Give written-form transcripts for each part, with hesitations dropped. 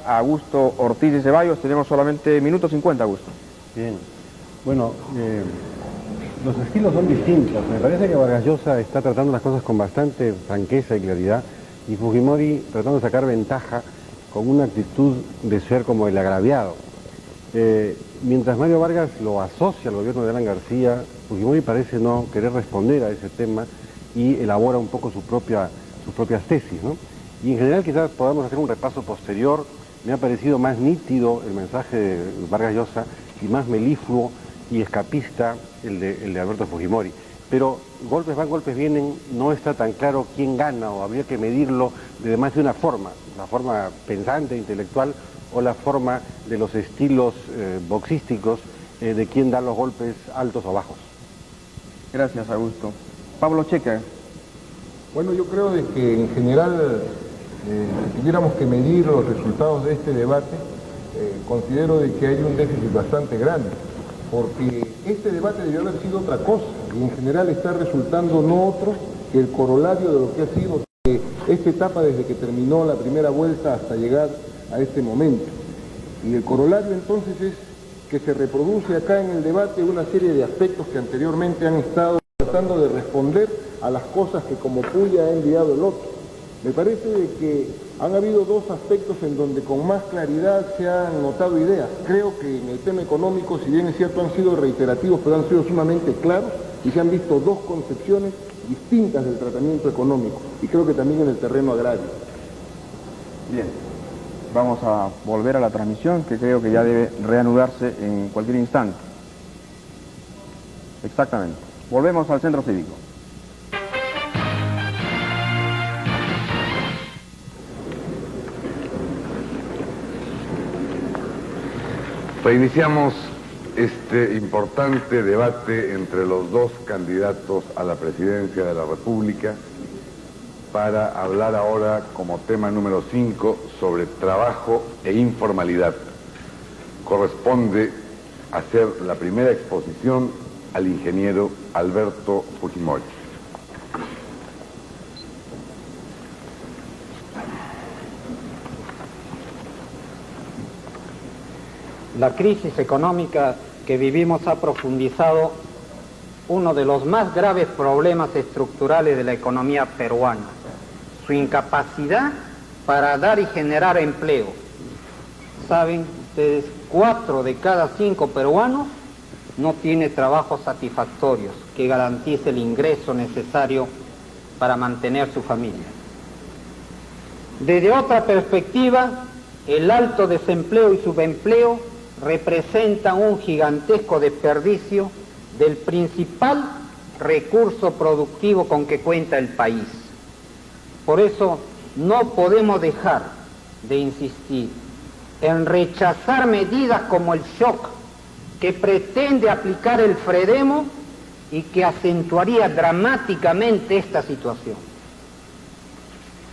Augusto Ortiz de Ceballos. Tenemos solamente minuto 50, Augusto. Bien. Bueno, los estilos son distintos. Me parece que Vargas Llosa está tratando las cosas con bastante franqueza y claridad, y Fujimori tratando de sacar ventaja con una actitud de ser como el agraviado. Mientras Mario Vargas lo asocia al gobierno de Alan García, Fujimori parece no querer responder a ese tema y elabora un poco sus propias tesis, ¿no? Y en general quizás podamos hacer un repaso posterior. Me ha parecido más nítido el mensaje de Vargas Llosa y más melifluo y escapista el de Alberto Fujimori. Pero golpes van, golpes vienen, no está tan claro quién gana, o habría que medirlo de más de una forma, la forma pensante, intelectual, o la forma de los estilos boxísticos de quién da los golpes altos o bajos. Gracias, Augusto. Pablo Checa. Bueno, yo creo de que en general, si tuviéramos que medir los resultados de este debate, considero de que hay un déficit bastante grande, porque este debate debió haber sido otra cosa, y en general está resultando no otro que el corolario de lo que ha sido esta etapa desde que terminó la primera vuelta hasta llegar a este momento. Y el corolario entonces es que se reproduce acá en el debate una serie de aspectos que anteriormente han estado tratando de responder a las cosas que como puya ha enviado el otro. Me parece de que han habido dos aspectos en donde con más claridad se han notado ideas. Creo que en el tema económico, si bien es cierto, han sido reiterativos, pero han sido sumamente claros y se han visto dos concepciones distintas del tratamiento económico, y creo que también en el terreno agrario. Bien, vamos a volver a la transmisión, que creo que ya debe reanudarse en cualquier instante. Exactamente. Volvemos al centro cívico. Reiniciamos este importante debate entre los dos candidatos a la presidencia de la República para hablar ahora como tema número 5 sobre trabajo e informalidad. Corresponde hacer la primera exposición al ingeniero Alberto Fujimori. La crisis económica que vivimos ha profundizado uno de los más graves problemas estructurales de la economía peruana, su incapacidad para dar y generar empleo. Saben ustedes, 4 de cada 5 peruanos no tiene trabajos satisfactorios que garantice el ingreso necesario para mantener su familia. Desde otra perspectiva, el alto desempleo y subempleo representan un gigantesco desperdicio del principal recurso productivo con que cuenta el país. Por eso no podemos dejar de insistir en rechazar medidas como el shock que pretende aplicar el FREDEMO y que acentuaría dramáticamente esta situación.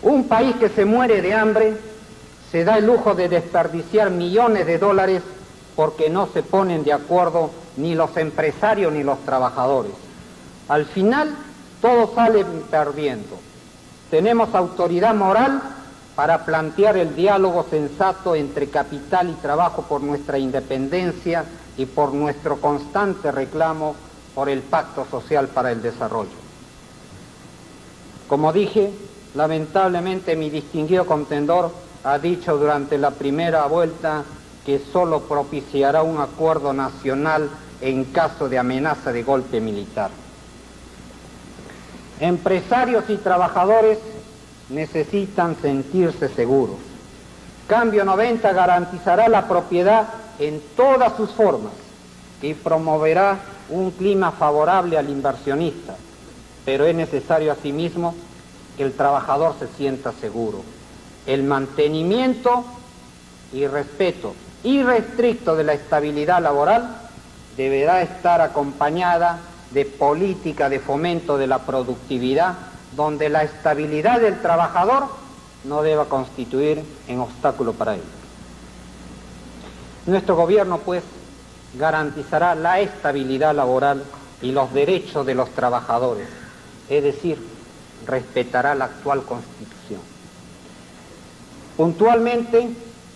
Un país que se muere de hambre se da el lujo de desperdiciar millones de dólares porque no se ponen de acuerdo ni los empresarios ni los trabajadores. Al final, todos salen perdiendo. Tenemos autoridad moral para plantear el diálogo sensato entre capital y trabajo por nuestra independencia y por nuestro constante reclamo por el Pacto Social para el Desarrollo. Como dije, lamentablemente mi distinguido contendor ha dicho durante la primera vuelta que solo propiciará un acuerdo nacional en caso de amenaza de golpe militar. Empresarios y trabajadores necesitan sentirse seguros. Cambio 90 garantizará la propiedad en todas sus formas y promoverá un clima favorable al inversionista, pero es necesario asimismo que el trabajador se sienta seguro. El mantenimiento y respeto irrestricto de la estabilidad laboral deberá estar acompañada de política de fomento de la productividad, donde la estabilidad del trabajador no deba constituir un obstáculo para él. Nuestro gobierno, pues, garantizará la estabilidad laboral y los derechos de los trabajadores, es decir, respetará la actual Constitución. Puntualmente,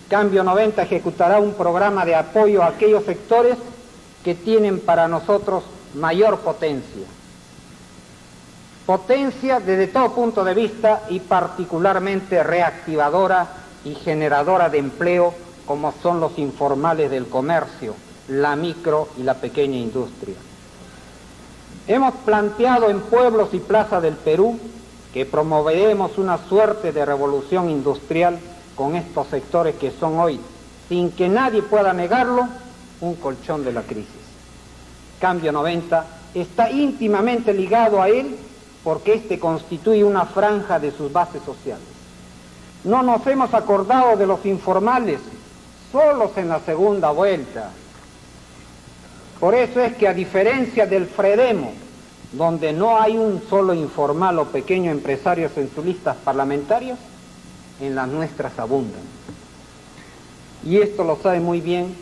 Cambio 90 ejecutará un programa de apoyo a aquellos sectores que tienen para nosotros mayor potencia. Potencia desde todo punto de vista y particularmente reactivadora y generadora de empleo, como son los informales del comercio, la micro y la pequeña industria. Hemos planteado en pueblos y plazas del Perú que promoveremos una suerte de revolución industrial con estos sectores que son hoy, sin que nadie pueda negarlo, un colchón de la crisis. Cambio 90 está íntimamente ligado a él porque este constituye una franja de sus bases sociales. No nos hemos acordado de los informales solos en la segunda vuelta. Por eso es que, a diferencia del Fredemo, donde no hay un solo informal o pequeño empresario en sus listas parlamentarias, en las nuestras abundan. Y esto lo saben muy bien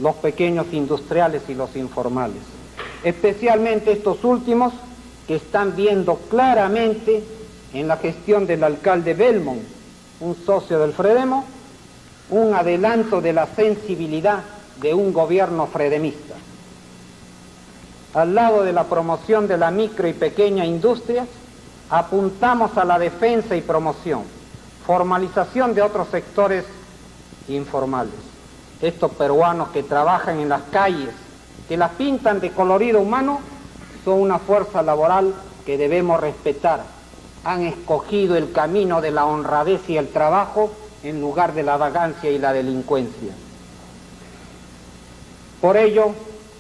los pequeños industriales y los informales, especialmente estos últimos, que están viendo claramente en la gestión del alcalde Belmont, un socio del Fredemo, un adelanto de la sensibilidad de un gobierno fredemista. Al lado de la promoción de la micro y pequeña industria, apuntamos a la defensa y promoción, formalización de otros sectores informales. Estos peruanos que trabajan en las calles, que las pintan de colorido humano, son una fuerza laboral que debemos respetar. Han escogido el camino de la honradez y el trabajo en lugar de la vagancia y la delincuencia. Por ello,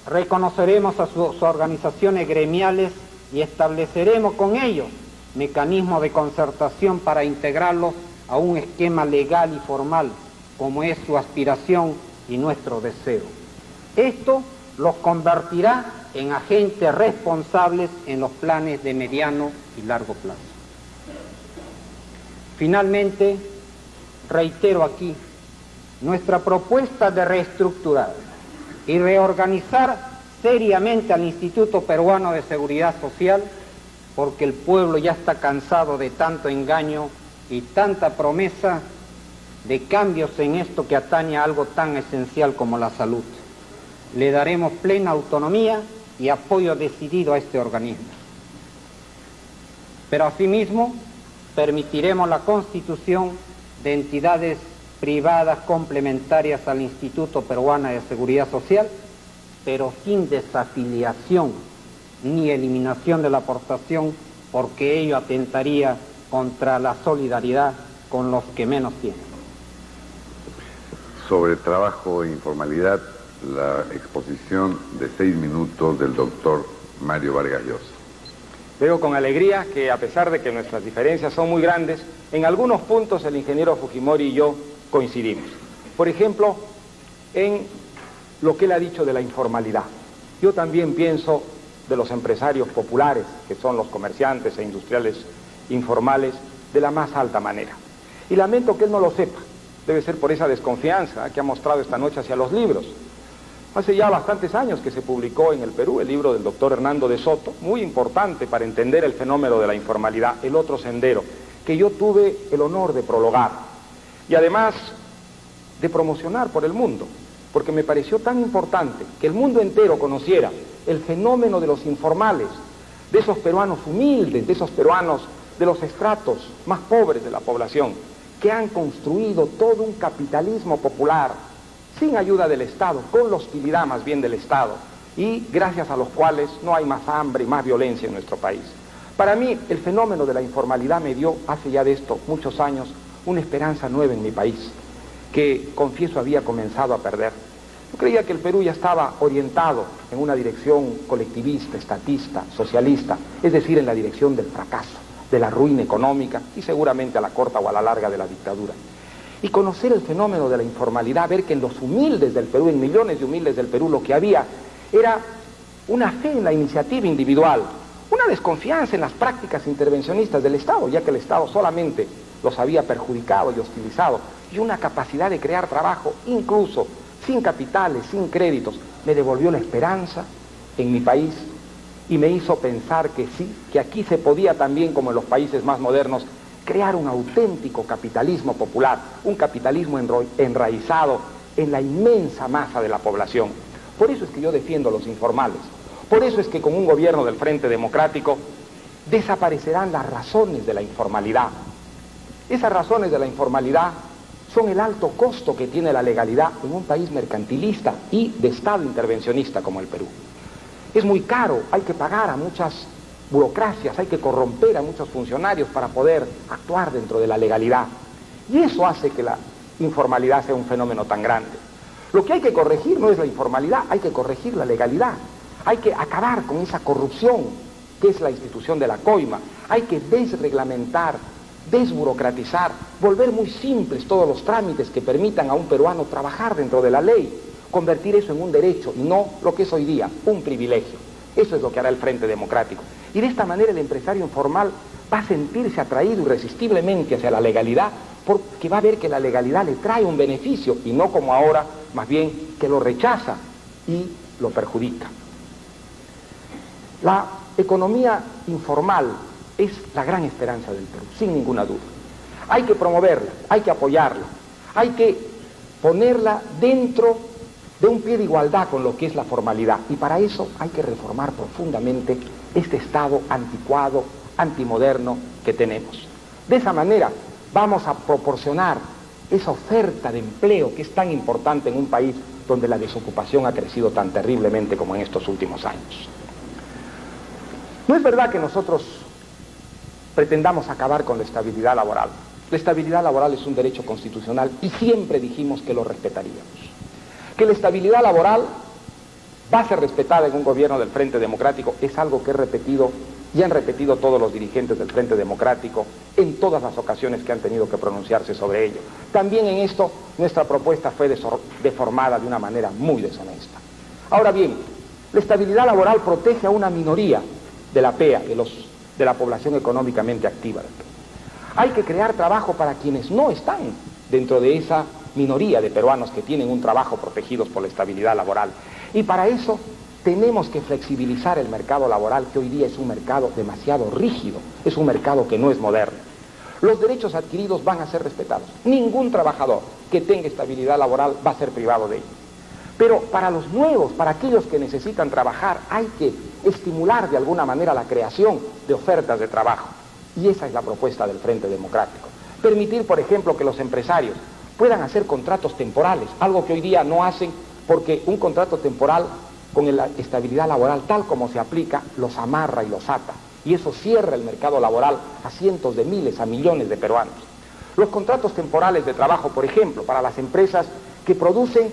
reconoceremos a sus organizaciones gremiales y estableceremos con ellos mecanismos de concertación para integrarlos a un esquema legal y formal, como es su aspiración y nuestro deseo. Esto los convertirá en agentes responsables en los planes de mediano y largo plazo. Finalmente, reitero aquí nuestra propuesta de reestructurar y reorganizar seriamente al Instituto Peruano de Seguridad Social, porque el pueblo ya está cansado de tanto engaño y tanta promesa de cambios en esto que atañe a algo tan esencial como la salud. Le daremos plena autonomía y apoyo decidido a este organismo. Pero asimismo, permitiremos la constitución de entidades privadas complementarias al Instituto Peruano de Seguridad Social, pero sin desafiliación ni eliminación de la aportación, porque ello atentaría contra la solidaridad con los que menos tienen. Sobre trabajo e informalidad, la exposición de 6 minutos del doctor Mario Vargas Llosa. Veo con alegría que, a pesar de que nuestras diferencias son muy grandes, en algunos puntos el ingeniero Fujimori y yo coincidimos. Por ejemplo, en lo que él ha dicho de la informalidad. Yo también pienso de los empresarios populares, que son los comerciantes e industriales informales, de la más alta manera. Y lamento que él no lo sepa. Debe ser por esa desconfianza que ha mostrado esta noche hacia los libros. Hace ya bastantes años que se publicó en el Perú el libro del doctor Hernando de Soto, muy importante para entender el fenómeno de la informalidad, El otro sendero, que yo tuve el honor de prologar y además de promocionar por el mundo, porque me pareció tan importante que el mundo entero conociera el fenómeno de los informales, de esos peruanos humildes, de esos peruanos de los estratos más pobres de la población, que han construido todo un capitalismo popular, sin ayuda del Estado, con la hostilidad más bien del Estado, y gracias a los cuales no hay más hambre y más violencia en nuestro país. Para mí, el fenómeno de la informalidad me dio, hace ya de esto muchos años, una esperanza nueva en mi país, que, confieso, había comenzado a perder. Yo creía que el Perú ya estaba orientado en una dirección colectivista, estatista, socialista, es decir, en la dirección del fracaso, de la ruina económica y seguramente a la corta o a la larga de la dictadura. Y conocer el fenómeno de la informalidad, ver que en los humildes del Perú, en millones de humildes del Perú, lo que había era una fe en la iniciativa individual, una desconfianza en las prácticas intervencionistas del Estado, ya que el Estado solamente los había perjudicado y hostilizado, y una capacidad de crear trabajo, incluso sin capitales, sin créditos, me devolvió la esperanza en mi país y me hizo pensar que sí, que aquí se podía también, como en los países más modernos, crear un auténtico capitalismo popular, un capitalismo enraizado en la inmensa masa de la población. Por eso es que yo defiendo los informales. Por eso es que con un gobierno del Frente Democrático desaparecerán las razones de la informalidad. Esas razones de la informalidad son el alto costo que tiene la legalidad en un país mercantilista y de Estado intervencionista como el Perú. Es muy caro, hay que pagar a muchas burocracias, hay que corromper a muchos funcionarios para poder actuar dentro de la legalidad. Y eso hace que la informalidad sea un fenómeno tan grande. Lo que hay que corregir no es la informalidad, hay que corregir la legalidad. Hay que acabar con esa corrupción que es la institución de la coima. Hay que desreglamentar, desburocratizar, volver muy simples todos los trámites que permitan a un peruano trabajar dentro de la ley, convertir eso en un derecho y no lo que es hoy día, un privilegio. Eso es lo que hará el Frente Democrático. Y de esta manera el empresario informal va a sentirse atraído irresistiblemente hacia la legalidad, porque va a ver que la legalidad le trae un beneficio y no como ahora, más bien que lo rechaza y lo perjudica. La economía informal es la gran esperanza del Perú, sin ninguna duda. Hay que promoverla, hay que apoyarla, hay que ponerla dentro de un pie de igualdad con lo que es la formalidad. Y para eso hay que reformar profundamente este Estado anticuado, antimoderno que tenemos. De esa manera vamos a proporcionar esa oferta de empleo que es tan importante en un país donde la desocupación ha crecido tan terriblemente como en estos últimos años. No es verdad que nosotros pretendamos acabar con la estabilidad laboral. La estabilidad laboral es un derecho constitucional y siempre dijimos que lo respetaríamos. Que la estabilidad laboral va a ser respetada en un gobierno del Frente Democrático es algo que he repetido y han repetido todos los dirigentes del Frente Democrático en todas las ocasiones que han tenido que pronunciarse sobre ello. También en esto nuestra propuesta fue deformada de una manera muy deshonesta. Ahora bien, la estabilidad laboral protege a una minoría de la PEA, de la población económicamente activa. Hay que crear trabajo para quienes no están dentro de esa minoría de peruanos que tienen un trabajo protegidos por la estabilidad laboral. Y para eso tenemos que flexibilizar el mercado laboral, que hoy día es un mercado demasiado rígido, es un mercado que no es moderno. Los derechos adquiridos van a ser respetados. Ningún trabajador que tenga estabilidad laboral va a ser privado de ello. Pero para los nuevos, para aquellos que necesitan trabajar, hay que estimular de alguna manera la creación de ofertas de trabajo. Y esa es la propuesta del Frente Democrático. Permitir, por ejemplo, que los empresarios puedan hacer contratos temporales, algo que hoy día no hacen porque un contrato temporal con la estabilidad laboral tal como se aplica los amarra y los ata. Y eso cierra el mercado laboral a cientos de miles, a millones de peruanos. Los contratos temporales de trabajo, por ejemplo, para las empresas que producen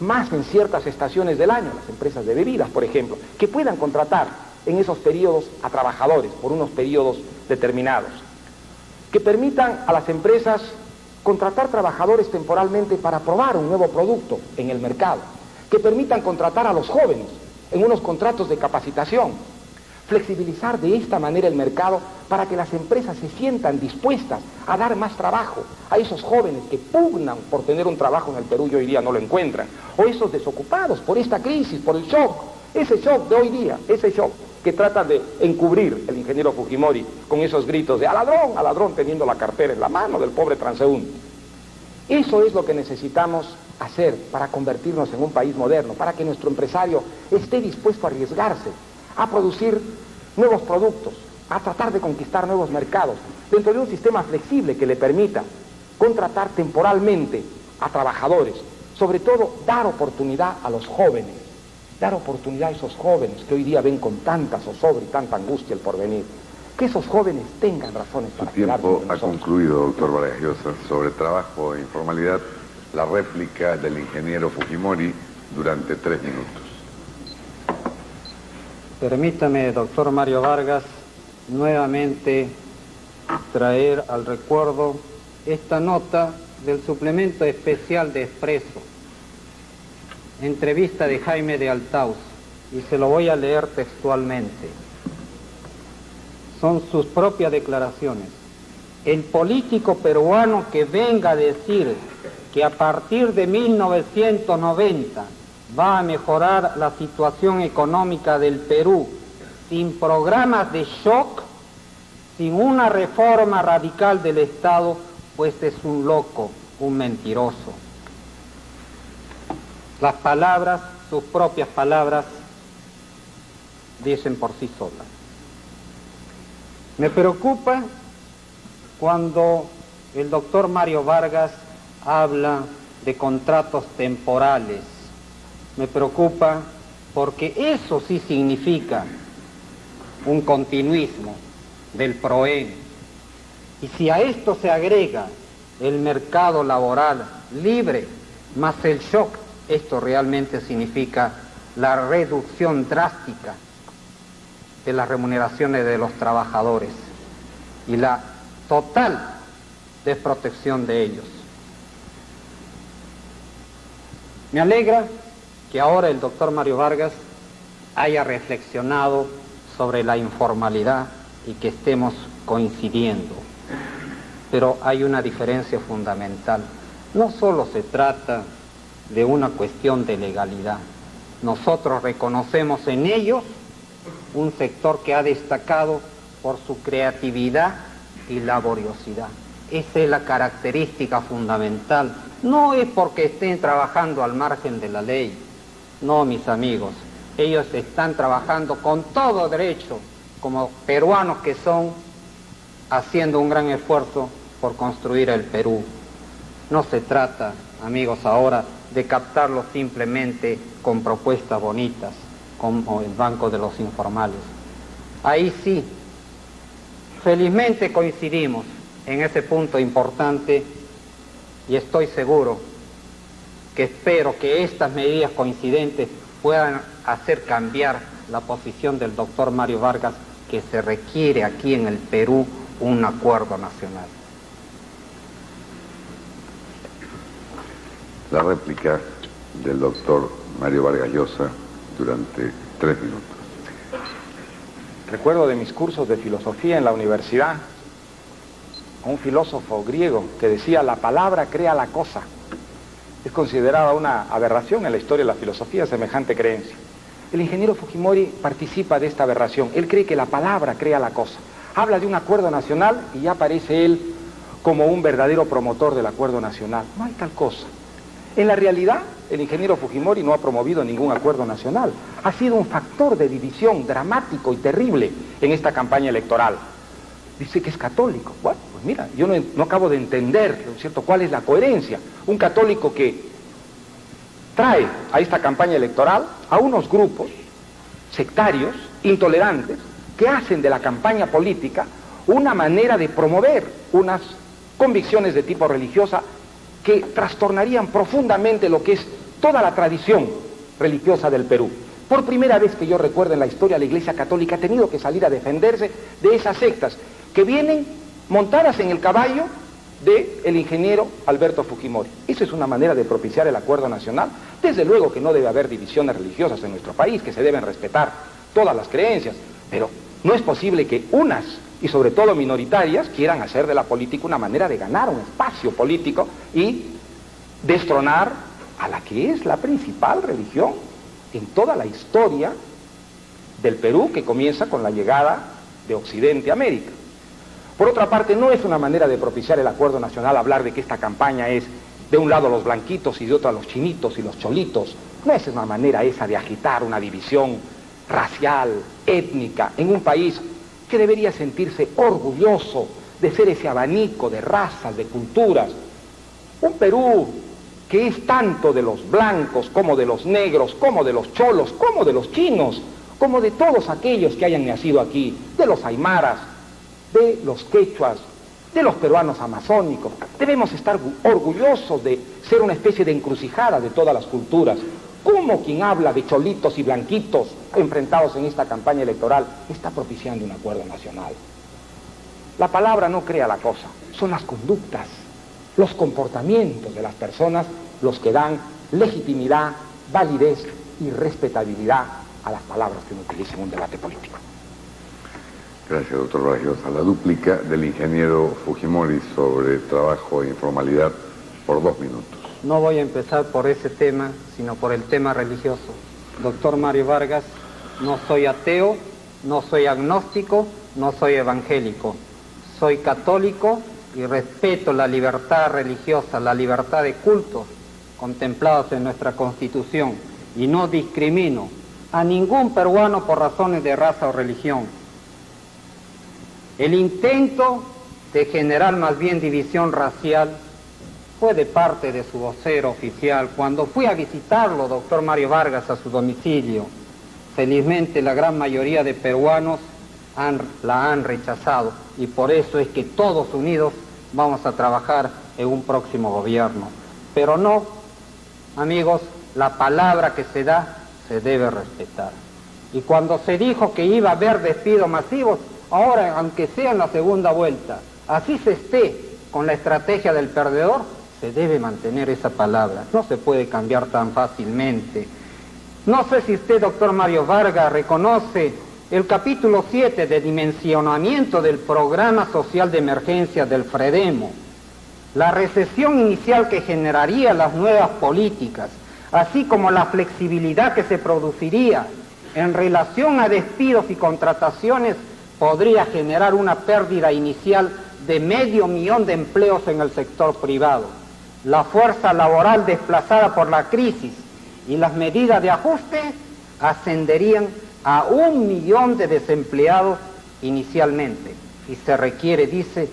más en ciertas estaciones del año, las empresas de bebidas, por ejemplo, que puedan contratar en esos periodos a trabajadores por unos periodos determinados, que permitan a las empresas contratar trabajadores temporalmente para probar un nuevo producto en el mercado, que permitan contratar a los jóvenes en unos contratos de capacitación, flexibilizar de esta manera el mercado para que las empresas se sientan dispuestas a dar más trabajo a esos jóvenes que pugnan por tener un trabajo en el Perú y hoy día no lo encuentran, o esos desocupados por esta crisis, por el shock, ese shock de hoy día, ese shock que trata de encubrir el ingeniero Fujimori con esos gritos de al ladrón teniendo la cartera en la mano del pobre transeúnte. Eso es lo que necesitamos hacer para convertirnos en un país moderno, para que nuestro empresario esté dispuesto a arriesgarse, a producir nuevos productos, a tratar de conquistar nuevos mercados, dentro de un sistema flexible que le permita contratar temporalmente a trabajadores, sobre todo dar oportunidad a los jóvenes, dar oportunidad a esos jóvenes que hoy día ven con tanta zozobra y tanta angustia el porvenir, que esos jóvenes tengan razones para quedarse con nosotros. Su tiempo ha concluido, doctor Vargas Llosa. Sobre trabajo e informalidad, la réplica del ingeniero Fujimori durante 3 minutos. Permítame, doctor Mario Vargas, nuevamente traer al recuerdo esta nota del suplemento especial de Expreso, entrevista de Jaime de Altaus, y se lo voy a leer textualmente. Son sus propias declaraciones. El político peruano que venga a decir que a partir de 1990 va a mejorar la situación económica del Perú sin programas de shock, sin una reforma radical del Estado, pues es un loco, un mentiroso. Las palabras, sus propias palabras, dicen por sí solas. Me preocupa cuando el doctor Mario Vargas habla de contratos temporales. Me preocupa porque eso sí significa un continuismo del PROEM. Y si a esto se agrega el mercado laboral libre más el shock, esto realmente significa la reducción drástica de las remuneraciones de los trabajadores y la total desprotección de ellos. Me alegra que ahora el doctor Mario Vargas haya reflexionado sobre la informalidad y que estemos coincidiendo. Pero hay una diferencia fundamental. No solo se trata de una cuestión de legalidad. Nosotros reconocemos en ellos un sector que ha destacado por su creatividad y laboriosidad. Esa es la característica fundamental. No es porque estén trabajando al margen de la ley. No, mis amigos. Ellos están trabajando con todo derecho, como peruanos que son, haciendo un gran esfuerzo por construir el Perú. No se trata, amigos, ahora de captarlos simplemente con propuestas bonitas, como el Banco de los Informales. Ahí sí, felizmente coincidimos en ese punto importante y estoy seguro que espero que estas medidas coincidentes puedan hacer cambiar la posición del doctor Mario Vargas, que se requiere aquí en el Perú un acuerdo nacional. La réplica del doctor Mario Vargas Llosa durante 3 minutos. Recuerdo de mis cursos de filosofía en la universidad a un filósofo griego que decía: la palabra crea la cosa. Es considerada una aberración en la historia de la filosofía semejante creencia. El ingeniero Fujimori participa de esta aberración. Él cree que la palabra crea la cosa. Habla de un acuerdo nacional y ya aparece él como un verdadero promotor del acuerdo nacional. No hay tal cosa. En la realidad, el ingeniero Fujimori no ha promovido ningún acuerdo nacional. Ha sido un factor de división dramático y terrible en esta campaña electoral. Dice que es católico. Bueno, pues mira, yo no acabo de entender, ¿no es cierto?, cuál es la coherencia. Un católico que trae a esta campaña electoral a unos grupos sectarios, intolerantes, que hacen de la campaña política una manera de promover unas convicciones de tipo religiosa que trastornarían profundamente lo que es toda la tradición religiosa del Perú. Por primera vez que yo recuerdo en la historia, la Iglesia Católica ha tenido que salir a defenderse de esas sectas que vienen montadas en el caballo del ingeniero Alberto Fujimori. Esa es una manera de propiciar el acuerdo nacional. Desde luego que no debe haber divisiones religiosas en nuestro país, que se deben respetar todas las creencias, pero no es posible que unas, y sobre todo minoritarias, quieran hacer de la política una manera de ganar un espacio político y destronar a la que es la principal religión en toda la historia del Perú, que comienza con la llegada de Occidente a América. Por otra parte, no es una manera de propiciar el acuerdo nacional hablar de que esta campaña es de un lado los blanquitos y de otro los chinitos y los cholitos. No es una manera esa de agitar una división racial, étnica, en un país que debería sentirse orgulloso de ser ese abanico de razas, de culturas. Un Perú que es tanto de los blancos, como de los negros, como de los cholos, como de los chinos, como de todos aquellos que hayan nacido aquí, de los aymaras, de los quechuas, de los peruanos amazónicos. Debemos estar orgullosos de ser una especie de encrucijada de todas las culturas. ¿Cómo quien habla de cholitos y blanquitos enfrentados en esta campaña electoral está propiciando un acuerdo nacional? La palabra no crea la cosa, son las conductas, los comportamientos de las personas los que dan legitimidad, validez y respetabilidad a las palabras que uno utiliza en un debate político. Gracias, doctor Vargas Llosa. La dúplica del ingeniero Fujimori sobre trabajo e informalidad por 2 minutos. No voy a empezar por ese tema, sino por el tema religioso. Doctor Mario Vargas, no soy ateo, no soy agnóstico, no soy evangélico. soy católico y respeto la libertad religiosa, la libertad de cultos contemplados en nuestra Constitución y no discrimino a ningún peruano por razones de raza o religión. El intento de generar más bien división racial fue de parte de su vocero oficial. Cuando fui a visitarlo, doctor Mario Vargas, a su domicilio, felizmente la gran mayoría de peruanos la han rechazado y por eso es que todos unidos vamos a trabajar en un próximo gobierno. Pero no, amigos, la palabra que se da se debe respetar. Y cuando se dijo que iba a haber despidos masivos, ahora, aunque sea en la segunda vuelta, así se esté con la estrategia del perdedor, se debe mantener esa palabra. No se puede cambiar tan fácilmente. No sé si usted, doctor Mario Vargas, reconoce el capítulo 7 de dimensionamiento del Programa Social de Emergencia del FREDEMO, la recesión inicial que generaría las nuevas políticas, así como la flexibilidad que se produciría en relación a despidos y contrataciones, podría generar una pérdida inicial de 500.000 de empleos en el sector privado. La fuerza laboral desplazada por la crisis y las medidas de ajuste ascenderían a 1.000.000 de desempleados inicialmente. Y se requiere, dice,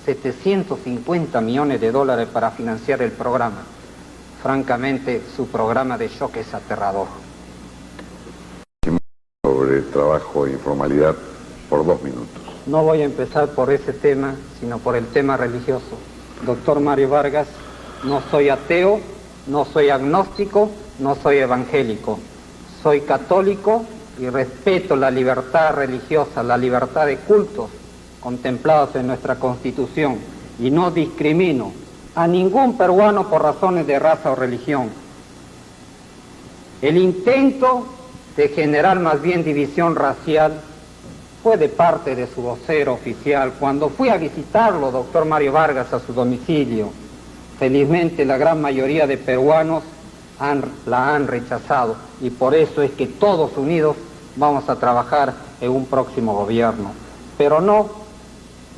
750 millones de dólares para financiar el programa. Francamente, su programa de shock es aterrador. Sobre trabajo e informalidad por 2 minutos. No voy a empezar por ese tema, sino por el tema religioso. Doctor Mario Vargas, no soy ateo, no soy agnóstico, no soy evangélico. Soy católico y respeto la libertad religiosa, la libertad de cultos contemplados en nuestra Constitución y no discrimino a ningún peruano por razones de raza o religión. El intento de generar más bien división racial fue de parte de su vocero oficial. Cuando fui a visitarlo, doctor Mario Vargas, a su domicilio, felizmente la gran mayoría de peruanos la han rechazado y por eso es que todos unidos vamos a trabajar en un próximo gobierno. Pero no,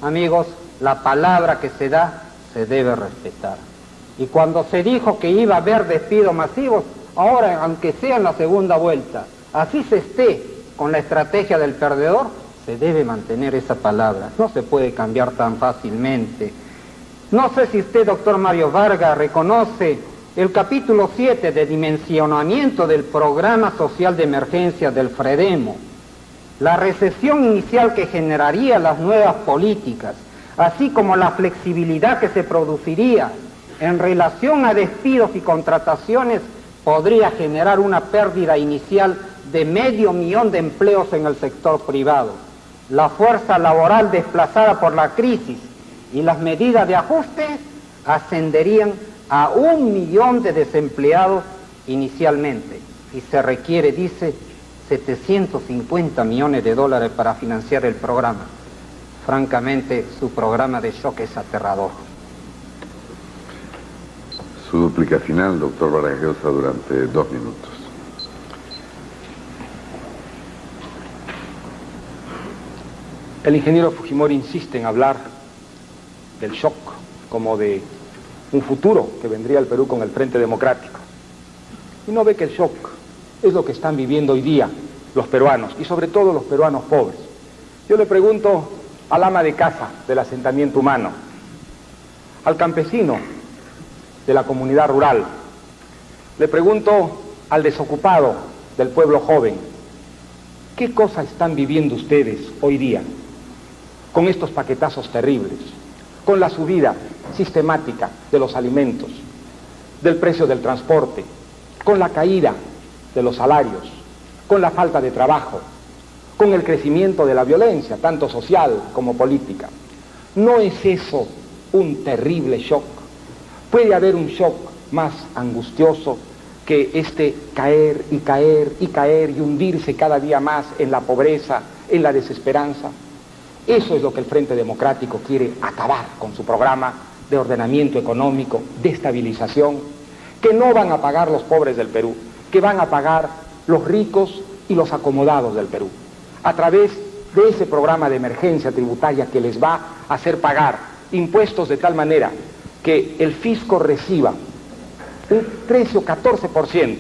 amigos, la palabra que se da se debe respetar. Y cuando se dijo que iba a haber despidos masivos, ahora, aunque sea en la segunda vuelta, así se esté con la estrategia del perdedor, se debe mantener esa palabra. No se puede cambiar tan fácilmente. No sé si usted, doctor Mario Vargas, reconoce el capítulo 7 de dimensionamiento del Programa Social de Emergencia del FREDEMO, la recesión inicial que generaría las nuevas políticas, así como la flexibilidad que se produciría en relación a despidos y contrataciones, podría generar una pérdida inicial de 500.000 de empleos en el sector privado. La fuerza laboral desplazada por la crisis y las medidas de ajuste ascenderían a 1.000.000 de desempleados inicialmente. Y se requiere, dice, 750 millones de dólares para financiar el programa. Francamente, su programa de shock es aterrador. Su dúplica final, doctor Vargas Llosa, durante 2 minutos. El ingeniero Fujimori insiste en hablar del shock como de un futuro que vendría al Perú con el Frente Democrático. Y no ve que el shock es lo que están viviendo hoy día los peruanos, y sobre todo los peruanos pobres. Yo le pregunto al ama de casa del asentamiento humano, al campesino de la comunidad rural, le pregunto al desocupado del pueblo joven, ¿qué cosa están viviendo ustedes hoy día con estos paquetazos terribles, con la subida sistemática de los alimentos, del precio del transporte, con la caída de los salarios, con la falta de trabajo, con el crecimiento de la violencia, tanto social como política? ¿No es eso un terrible shock? ¿Puede haber un shock más angustioso que este caer y caer y caer y hundirse cada día más en la pobreza, en la desesperanza? Eso es lo que el Frente Democrático quiere acabar con su programa de ordenamiento económico, de estabilización, que no van a pagar los pobres del Perú, que van a pagar los ricos y los acomodados del Perú, a través de ese programa de emergencia tributaria que les va a hacer pagar impuestos de tal manera que el fisco reciba un 13 o 14%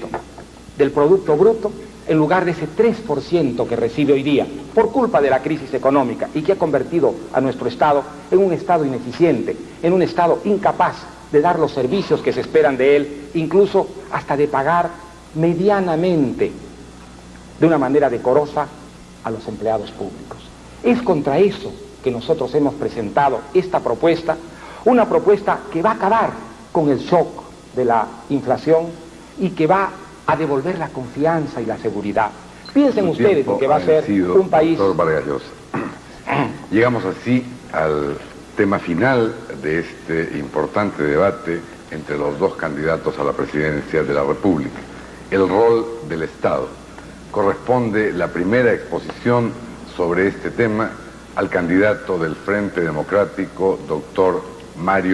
del Producto Bruto en lugar de ese 3% que recibe hoy día por culpa de la crisis económica y que ha convertido a nuestro Estado en un Estado ineficiente, en un Estado incapaz de dar los servicios que se esperan de él, incluso hasta de pagar medianamente, de una manera decorosa, a los empleados públicos. Es contra eso que nosotros hemos presentado esta propuesta, una propuesta que va a acabar con el shock de la inflación y que va a devolver la confianza y la seguridad. Piensen ustedes en que va a ser un país... Doctor Vargas Llosa. Llegamos así al tema final de este importante debate entre los dos candidatos a la presidencia de la República. El rol del Estado. Corresponde la primera exposición sobre este tema al candidato del Frente Democrático, doctor Mario